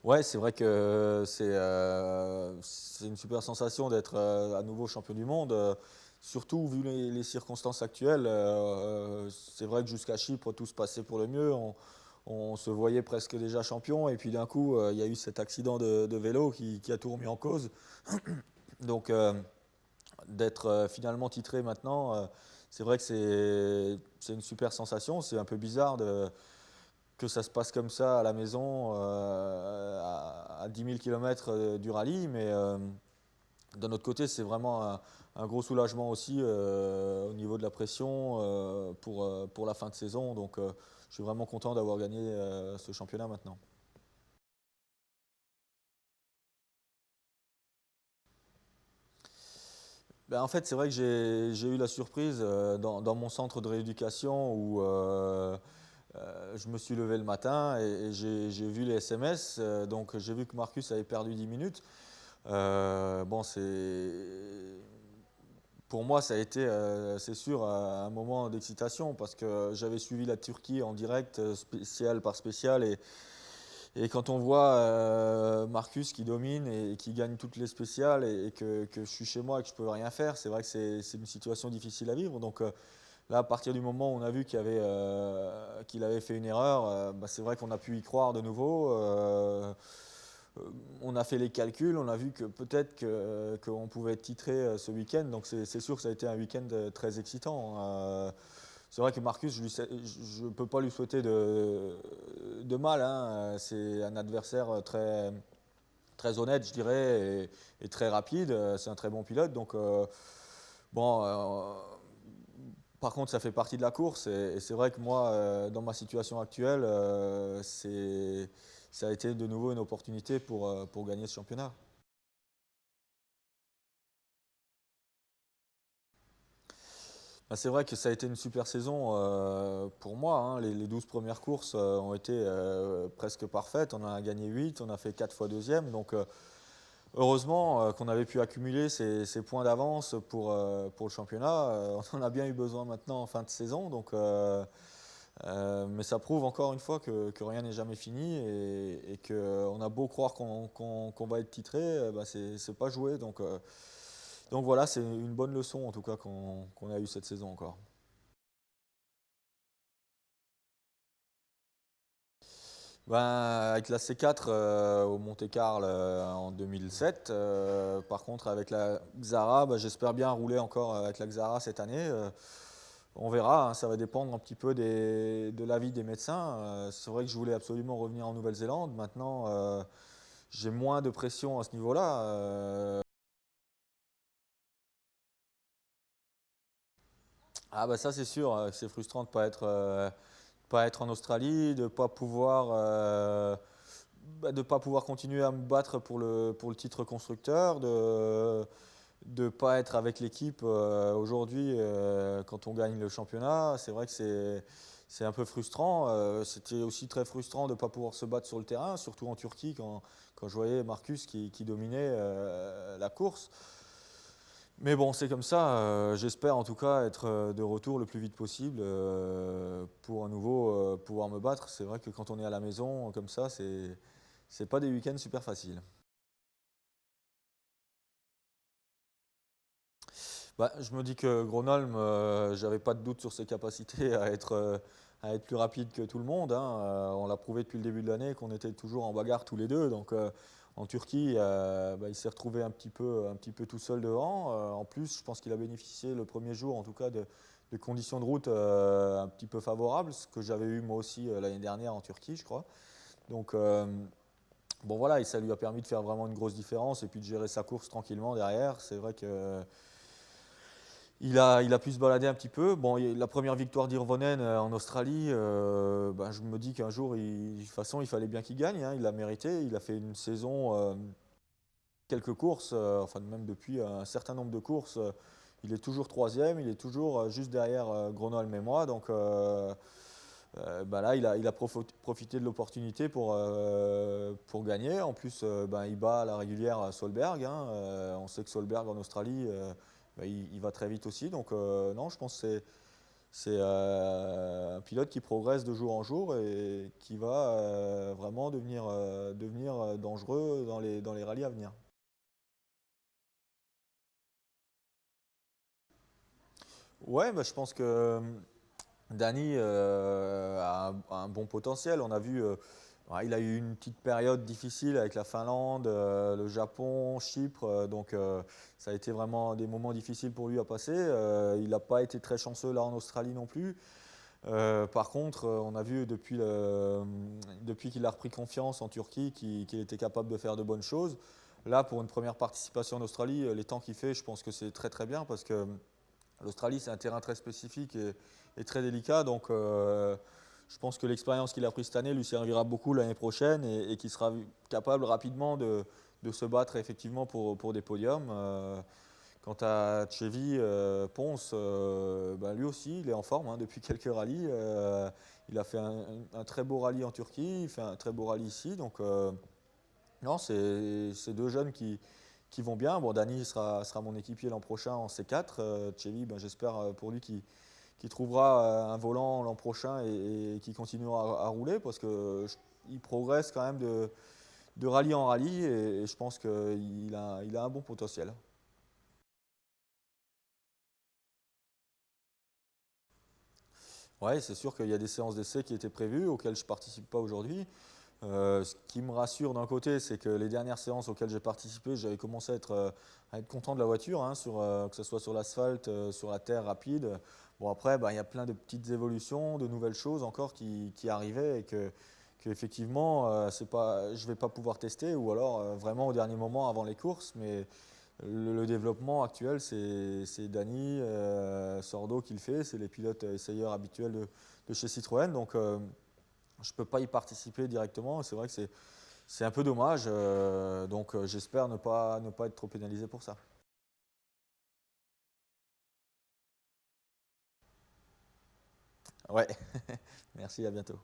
Ouais, c'est vrai que c'est une super sensation d'être à nouveau champion du monde, surtout vu les circonstances actuelles. C'est vrai que jusqu'à Chypre, tout se passait pour le mieux. On se voyait presque déjà champion, et puis d'un coup, il y a eu cet accident de vélo qui a tout remis en cause. Donc, d'être finalement titré maintenant, c'est vrai que c'est une super sensation. C'est un peu bizarre que ça se passe comme ça à la maison, à 10 000 km du rallye, mais d'un autre côté, c'est vraiment un gros soulagement aussi au niveau de la pression pour la fin de saison. Donc, je suis vraiment content d'avoir gagné ce championnat maintenant. Ben, en fait, c'est vrai que j'ai eu la surprise dans mon centre de rééducation où je me suis levé le matin et j'ai vu les SMS. Donc, j'ai vu que Marcus avait perdu 10 minutes. Bon, pour moi, ça a été, c'est sûr, un moment d'excitation parce que j'avais suivi la Turquie en direct, spécial par spécial. Et quand on voit Marcus qui domine et qui gagne toutes les spéciales et que je suis chez moi et que je peux rien faire, c'est vrai que c'est une situation difficile à vivre. Donc là, à partir du moment où on a vu qu'il avait fait une erreur, bah, c'est vrai qu'on a pu y croire de nouveau. On a fait les calculs, on a vu que peut-être qu'on pouvait être titré ce week-end. Donc c'est sûr que ça a été un week-end très excitant. C'est vrai que Marcus, je ne peux pas lui souhaiter de mal, hein. C'est un adversaire très honnête, je dirais, et très rapide. C'est un très bon pilote. Donc, bon, par contre, ça fait partie de la course. Et c'est vrai que moi, dans ma situation actuelle, ça a été de nouveau une opportunité pour gagner ce championnat. Bah, c'est vrai que ça a été une super saison pour moi, hein. Les 12 premières courses ont été presque parfaites. On en a gagné 8, on a fait 4 fois deuxième. Donc, heureusement qu'on avait pu accumuler ces points d'avance pour le championnat. On en a bien eu besoin maintenant en fin de saison. Donc, mais ça prouve encore une fois que rien n'est jamais fini et qu'on a beau croire qu'on va être titré, bah, c'est pas joué. Donc voilà, c'est une bonne leçon en tout cas qu'on a eu cette saison encore. Ben, avec la C4 au Monte-Carlo en 2007. Par contre, avec la Xara, ben, j'espère bien rouler encore avec la Xara cette année. On verra, hein, ça va dépendre un petit peu de l'avis des médecins. C'est vrai que je voulais absolument revenir en Nouvelle-Zélande. Maintenant, j'ai moins de pression à ce niveau-là. Ah bah ça c'est sûr, c'est frustrant de pas être en Australie, de pas pouvoir continuer à me battre pour le titre constructeur, de pas être avec l'équipe aujourd'hui quand on gagne le championnat. C'est vrai que c'est un peu frustrant. C'était aussi très frustrant de ne pas pouvoir se battre sur le terrain, surtout en Turquie quand je voyais Marcus qui dominait la course. Mais bon, c'est comme ça. J'espère en tout cas être de retour le plus vite possible pour à nouveau pouvoir me battre. C'est vrai que quand on est à la maison comme ça, c'est pas des week-ends super faciles. Bah, je me dis que Gronholm, j'avais pas de doute sur ses capacités à être plus rapide que tout le monde, hein. On l'a prouvé depuis le début de l'année qu'on était toujours en bagarre tous les deux. Donc en Turquie, bah, il s'est retrouvé un petit peu tout seul devant. En plus, je pense qu'il a bénéficié le premier jour, en tout cas, de conditions de route un petit peu favorables, ce que j'avais eu moi aussi l'année dernière en Turquie, je crois. Donc bon voilà, et ça lui a permis de faire vraiment une grosse différence et puis de gérer sa course tranquillement derrière. C'est vrai que il a pu se balader un petit peu. Bon, la première victoire d'Irvonen en Australie, ben, je me dis qu'un jour, de toute façon, il fallait bien qu'il gagne, hein. Il l'a mérité. Il a fait une saison, quelques courses, enfin même depuis un certain nombre de courses. Il est toujours troisième, il est toujours juste derrière Gronholm et moi. Donc ben là, il a profité de l'opportunité pour gagner. En plus, ben, il bat à la régulière Solberg, hein. On sait que Solberg en Australie, ben, il va très vite aussi. Donc non, je pense que c'est un pilote qui progresse de jour en jour et qui va vraiment devenir dangereux dans les rallyes à venir. Ouais, bah, je pense que Dany a un bon potentiel. On a vu, ouais, il a eu une petite période difficile avec la Finlande, le Japon, Chypre. Donc ça a été vraiment des moments difficiles pour lui à passer. Il n'a pas été très chanceux là en Australie non plus. Par contre, on a vu depuis qu'il a repris confiance en Turquie qu'il était capable de faire de bonnes choses. Là, pour une première participation en Australie, les temps qu'il fait, je pense que c'est très très bien parce que l'Australie, c'est un terrain très spécifique et très délicat. Donc je pense que l'expérience qu'il a prise cette année lui servira beaucoup l'année prochaine et qu'il sera capable rapidement de se battre effectivement pour des podiums. Quant à Chevy Ponce, bah, lui aussi, il est en forme hein, depuis quelques rallyes. Il a fait un très beau rallye en Turquie, il fait un très beau rallye ici. Donc non, c'est deux jeunes qui vont bien. Bon, Dany sera mon équipier l'an prochain en C4. Chevy, ben, j'espère pour lui qu'il trouvera un volant l'an prochain et qu'il continuera à rouler parce qu'il progresse quand même de rallye en rallye et je pense qu'il a un bon potentiel. Ouais, c'est sûr qu'il y a des séances d'essai qui étaient prévues auxquelles je ne participe pas aujourd'hui. Ce qui me rassure d'un côté, c'est que les dernières séances auxquelles j'ai participé, j'avais commencé à être content de la voiture, hein, que ce soit sur l'asphalte, sur la terre rapide. Bon, après, bah, il y a plein de petites évolutions, de nouvelles choses encore qui arrivaient et que effectivement, je ne vais pas pouvoir tester ou alors vraiment au dernier moment avant les courses. Mais le développement actuel, c'est Dany Sordo qui le fait, c'est les pilotes essayeurs habituels de chez Citroën. Donc je ne peux pas y participer directement. C'est vrai que c'est un peu dommage. Donc j'espère ne pas être trop pénalisé pour ça. Ouais, merci, à bientôt.